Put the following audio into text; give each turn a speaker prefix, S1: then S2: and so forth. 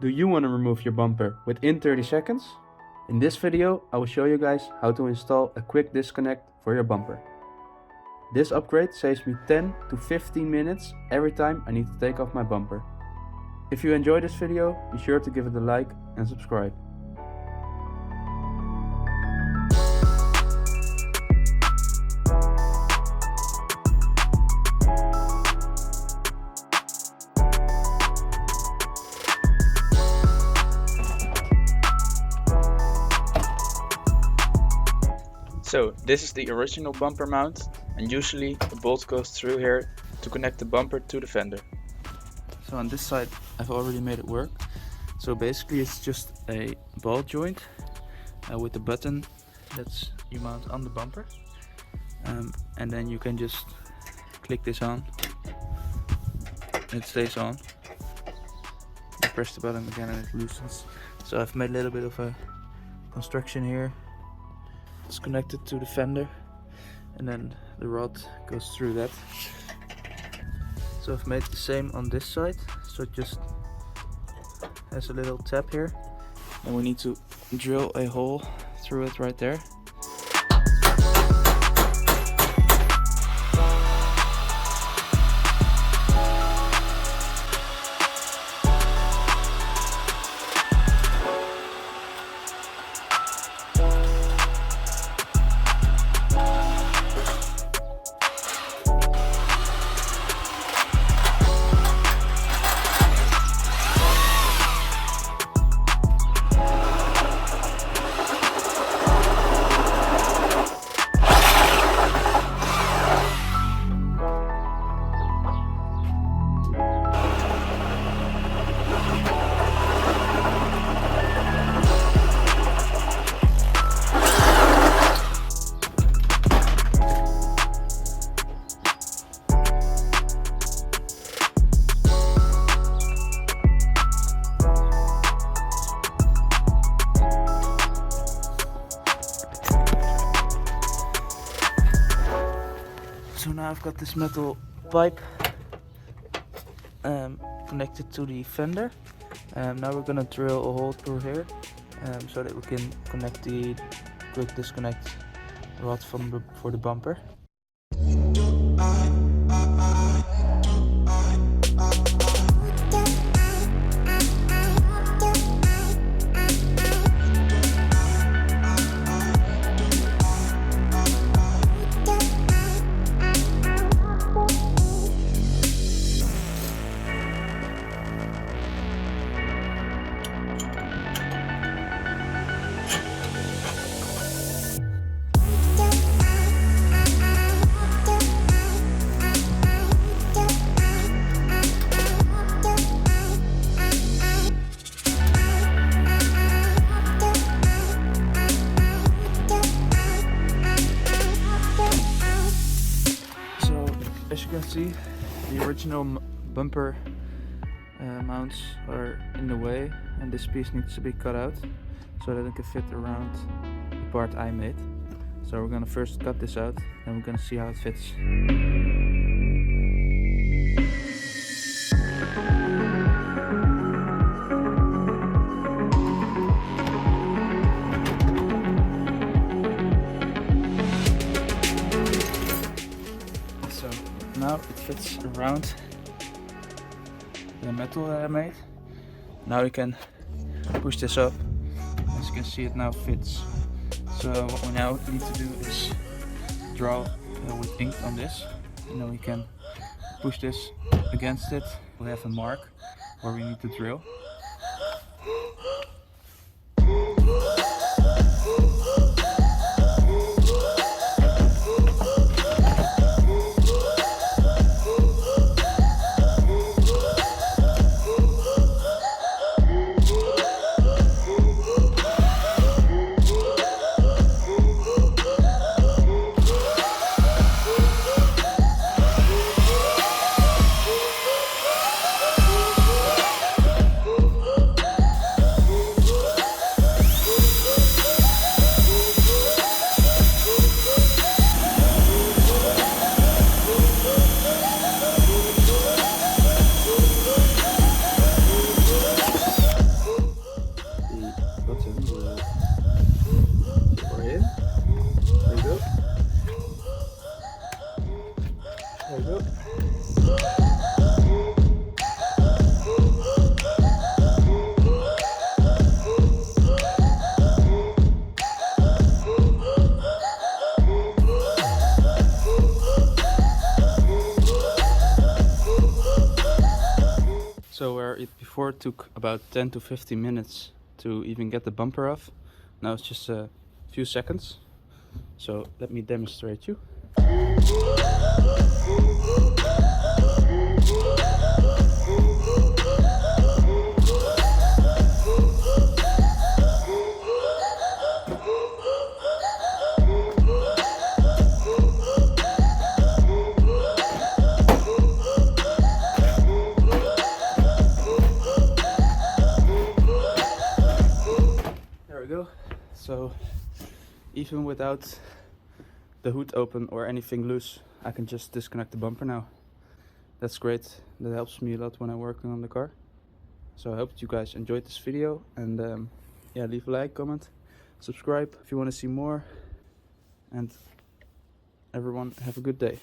S1: Do you want to remove your bumper within 30 seconds? In this video, I will show you guys how to install a quick disconnect for your bumper. This upgrade saves me 10 to 15 minutes every time I need to take off my bumper. If you enjoyed this video, be sure to give it a like and subscribe.
S2: So this is the original bumper mount, and usually a bolt goes through here to connect the bumper to the fender.
S1: So on this side I've already made it work. So basically it's just a ball joint with a button that's you mount on the bumper, and then you can just click this on and it stays on. You press the button again and it loosens. So I've made a little bit of a construction here. It's connected to the fender and then the rod goes through that. So I've made the same on this side, so it just has a little tap here and we need to drill a hole through it right there. So now I've got this metal pipe connected to the fender. Now we're gonna drill a hole through here so that we can connect the quick disconnect rod for the bumper. As you can see, the original bumper mounts are in the way and this piece needs to be cut out so that it can fit around the part I made. So we're gonna first cut this out and we're gonna see how it fits. Now it fits around the metal that I made. Now we can push this up. As you can see, it now fits. So what we now need to do is draw with ink on this, and then we can push this against it. We have a mark where we need to drill. before it took about 10 to 15 minutes to even get the bumper off. Now it's just a few seconds. So let me demonstrate you. There we go. So even without the hood open or anything loose, I can just disconnect the bumper now. That's great. That helps me a lot when I'm working on the car. So I hope you guys enjoyed this video, and yeah, leave a like, comment, subscribe if you want to see more, and everyone have a good day.